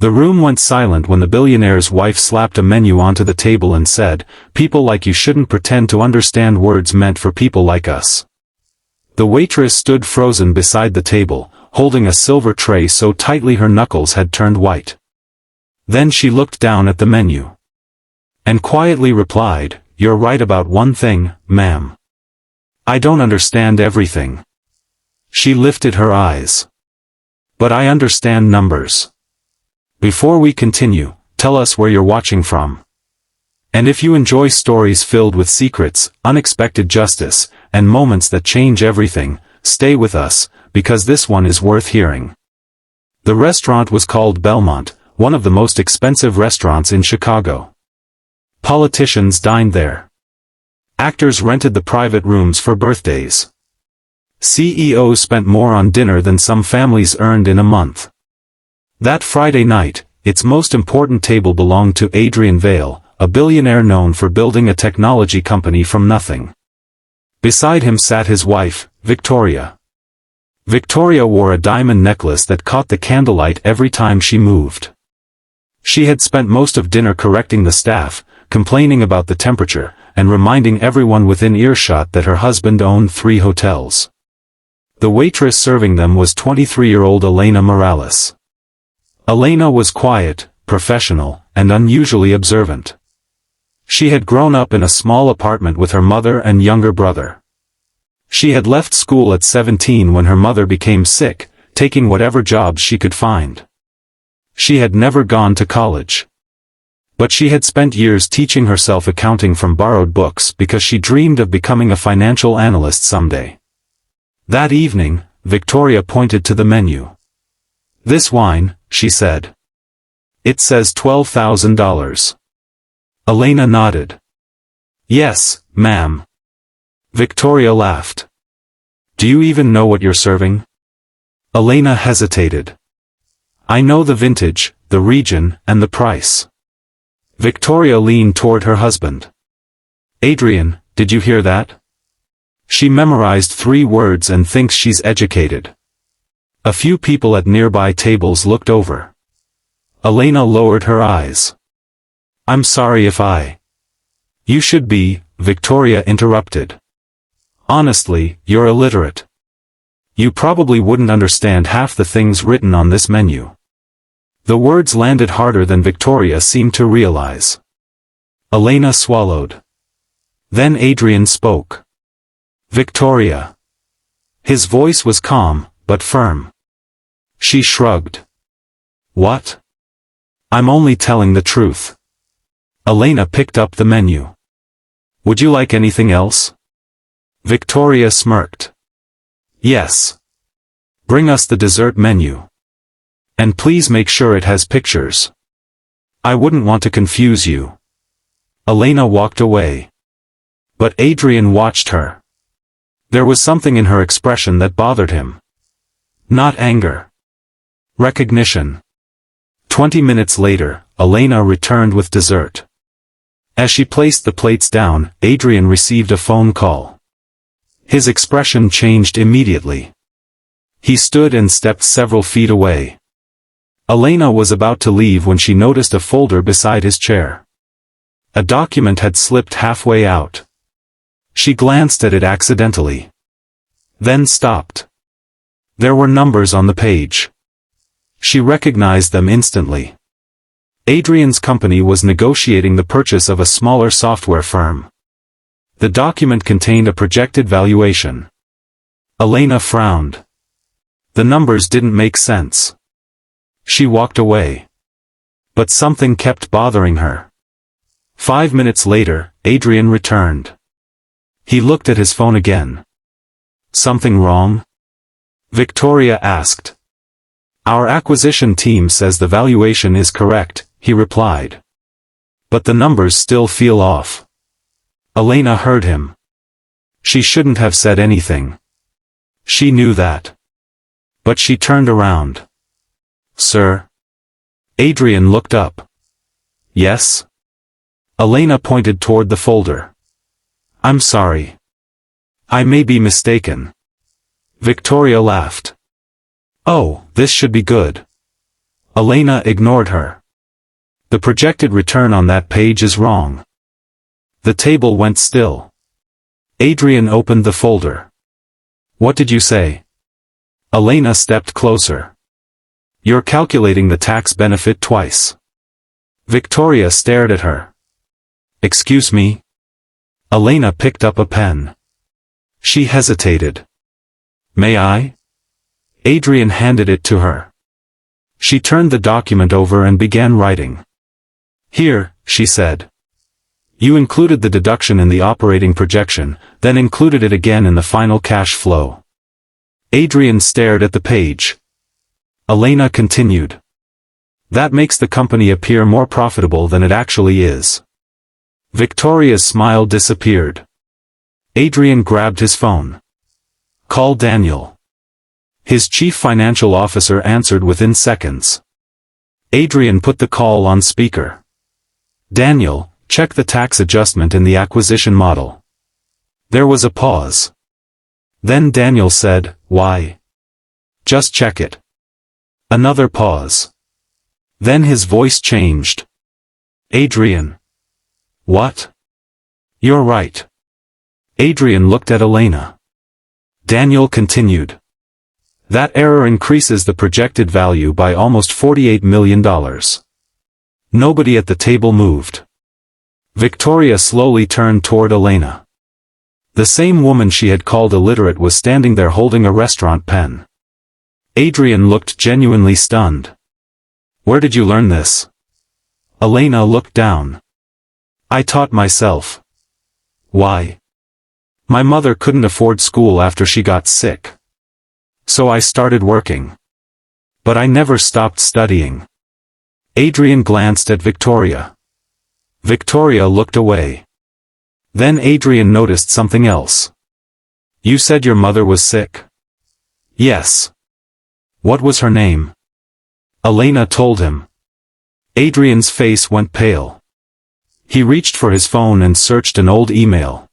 The room went silent when the billionaire's wife slapped a menu onto the table and said, "People like you shouldn't pretend to understand words meant for people like us." The waitress stood frozen beside the table, holding a silver tray so tightly her knuckles had turned white. Then she looked down at the menu. And quietly replied, "You're right about one thing, ma'am. I don't understand everything." She lifted her eyes. "But I understand numbers. Before we continue, tell us where you're watching from. And if you enjoy stories filled with secrets, unexpected justice, and moments that change everything, stay with us, because this one is worth hearing." The restaurant was called Belmont, one of the most expensive restaurants in Chicago. Politicians dined there. Actors rented the private rooms for birthdays. CEOs spent more on dinner than some families earned in a month. That Friday night, its most important table belonged to Adrian Vale, a billionaire known for building a technology company from nothing. Beside him sat his wife, Victoria. Victoria wore a diamond necklace that caught the candlelight every time she moved. She had spent most of dinner correcting the staff, complaining about the temperature, and reminding everyone within earshot that her husband owned 3 hotels. The waitress serving them was 23-year-old Elena Morales. Elena was quiet, professional, and unusually observant. She had grown up in a small apartment with her mother and younger brother. She had left school at 17 when her mother became sick, taking whatever jobs she could find. She had never gone to college. But she had spent years teaching herself accounting from borrowed books because she dreamed of becoming a financial analyst someday. That evening, Victoria pointed to the menu. "This wine," she said. "It says $12,000. Elena nodded. "Yes, ma'am." Victoria laughed. "Do you even know what you're serving?" Elena hesitated. "I know the vintage, the region, and the price." Victoria leaned toward her husband. "Adrian, did you hear that? She memorized 3 words and thinks she's educated." A few people at nearby tables looked over. Elena lowered her eyes. "I'm sorry if I—" "You should be," Victoria interrupted. "Honestly, you're illiterate. You probably wouldn't understand half the things written on this menu." The words landed harder than Victoria seemed to realize. Elena swallowed. Then Adrian spoke. "Victoria." His voice was calm, but firm. She shrugged. "What? I'm only telling the truth." Elena picked up the menu. "Would you like anything else?" Victoria smirked. "Yes. Bring us the dessert menu. And please make sure it has pictures. I wouldn't want to confuse you." Elena walked away. But Adrian watched her. There was something in her expression that bothered him. Not anger. Recognition. 20 minutes later, Elena returned with dessert. As she placed the plates down, Adrian received a phone call. His expression changed immediately. He stood and stepped several feet away. Elena was about to leave when she noticed a folder beside his chair. A document had slipped halfway out. She glanced at it accidentally. Then stopped. There were numbers on the page. She recognized them instantly. Adrian's company was negotiating the purchase of a smaller software firm. The document contained a projected valuation. Elena frowned. The numbers didn't make sense. She walked away. But something kept bothering her. 5 minutes later, Adrian returned. He looked at his phone again. "Something wrong?" Victoria asked. "Our acquisition team says the valuation is correct," he replied. "But the numbers still feel off." Elena heard him. She shouldn't have said anything. She knew that. But she turned around. "Sir?" Adrian looked up. "Yes?" Elena pointed toward the folder. "I'm sorry. I may be mistaken." Victoria laughed. "Oh, this should be good." Elena ignored her. The projected return on that page is wrong. The table went still. Adrian opened the folder. What did you say? Elena stepped closer. You're calculating the tax benefit twice. Victoria stared at her. Excuse me? Elena picked up a pen. She hesitated. May I? Adrian handed it to her. She turned the document over and began writing. Here, she said. You included the deduction in the operating projection, then included it again in the final cash flow. Adrian stared at the page. Elena continued. That makes the company appear more profitable than it actually is. Victoria's smile disappeared. Adrian grabbed his phone. Call Daniel. His chief financial officer answered within seconds. Adrian put the call on speaker. Daniel, check the tax adjustment in the acquisition model. There was a pause. Then Daniel said, why? Just check it. Another pause. Then his voice changed. Adrian. What? You're right. Adrian looked at Elena. Daniel continued. That error increases the projected value by almost $48 million. Nobody at the table moved. Victoria slowly turned toward Elena. The same woman she had called illiterate was standing there holding a restaurant pen. Adrian looked genuinely stunned. Where did you learn this? Elena looked down. I taught myself. Why? My mother couldn't afford school after she got sick. So I started working. But I never stopped studying. Adrian glanced at Victoria. Victoria looked away. Then Adrian noticed something else. You said your mother was sick? Yes. What was her name? Elena told him. Adrian's face went pale. He reached for his phone and searched an old email.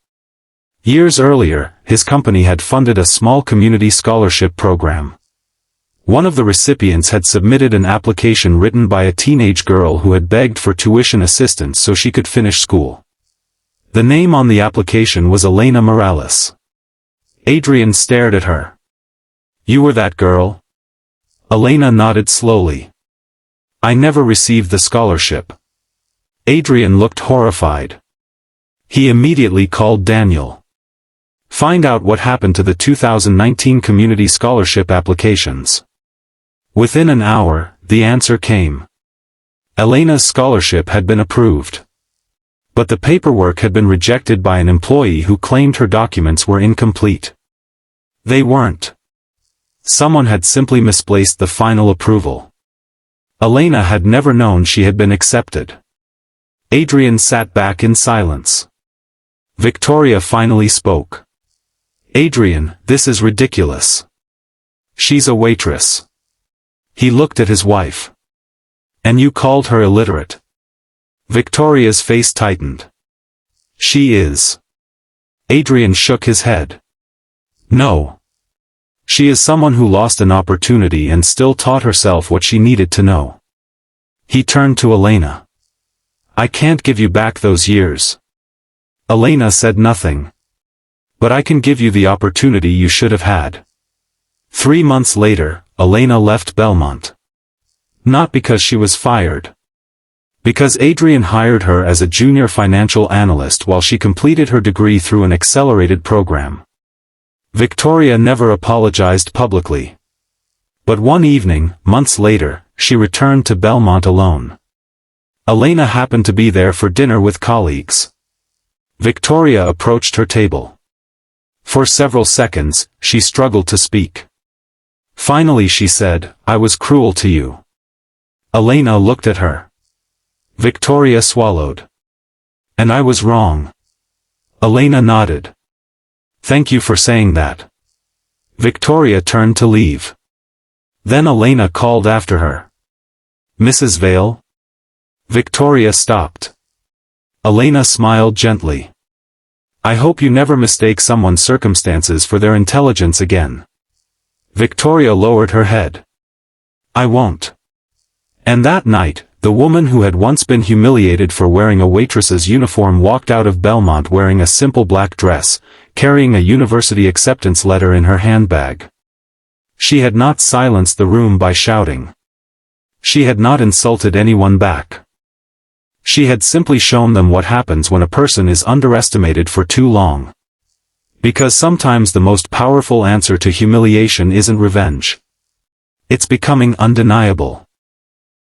Years earlier, his company had funded a small community scholarship program. One of the recipients had submitted an application written by a teenage girl who had begged for tuition assistance so she could finish school. The name on the application was Elena Morales. Adrian stared at her. You were that girl? Elena nodded slowly. I never received the scholarship. Adrian looked horrified. He immediately called Daniel. Find out what happened to the 2019 community scholarship applications. Within an hour, the answer came. Elena's scholarship had been approved. But the paperwork had been rejected by an employee who claimed her documents were incomplete. They weren't. Someone had simply misplaced the final approval. Elena had never known she had been accepted. Adrian sat back in silence. Victoria finally spoke. Adrian, this is ridiculous. She's a waitress. He looked at his wife. And you called her illiterate. Victoria's face tightened. She is. Adrian shook his head. No. She is someone who lost an opportunity and still taught herself what she needed to know. He turned to Elena. I can't give you back those years. Elena said nothing. But I can give you the opportunity you should have had. 3 months later, Elena left Belmont. Not because she was fired. Because Adrian hired her as a junior financial analyst while she completed her degree through an accelerated program. Victoria never apologized publicly. But one evening, months later, she returned to Belmont alone. Elena happened to be there for dinner with colleagues. Victoria approached her table. For several seconds, she struggled to speak. Finally she said, I was cruel to you. Elena looked at her. Victoria swallowed. And I was wrong. Elena nodded. Thank you for saying that. Victoria turned to leave. Then Elena called after her. Mrs. Vale? Victoria stopped. Elena smiled gently. I hope you never mistake someone's circumstances for their intelligence again. Victoria lowered her head. I won't. And that night, the woman who had once been humiliated for wearing a waitress's uniform walked out of Belmont wearing a simple black dress, carrying a university acceptance letter in her handbag. She had not silenced the room by shouting. She had not insulted anyone back. She had simply shown them what happens when a person is underestimated for too long. Because sometimes the most powerful answer to humiliation isn't revenge. It's becoming undeniable.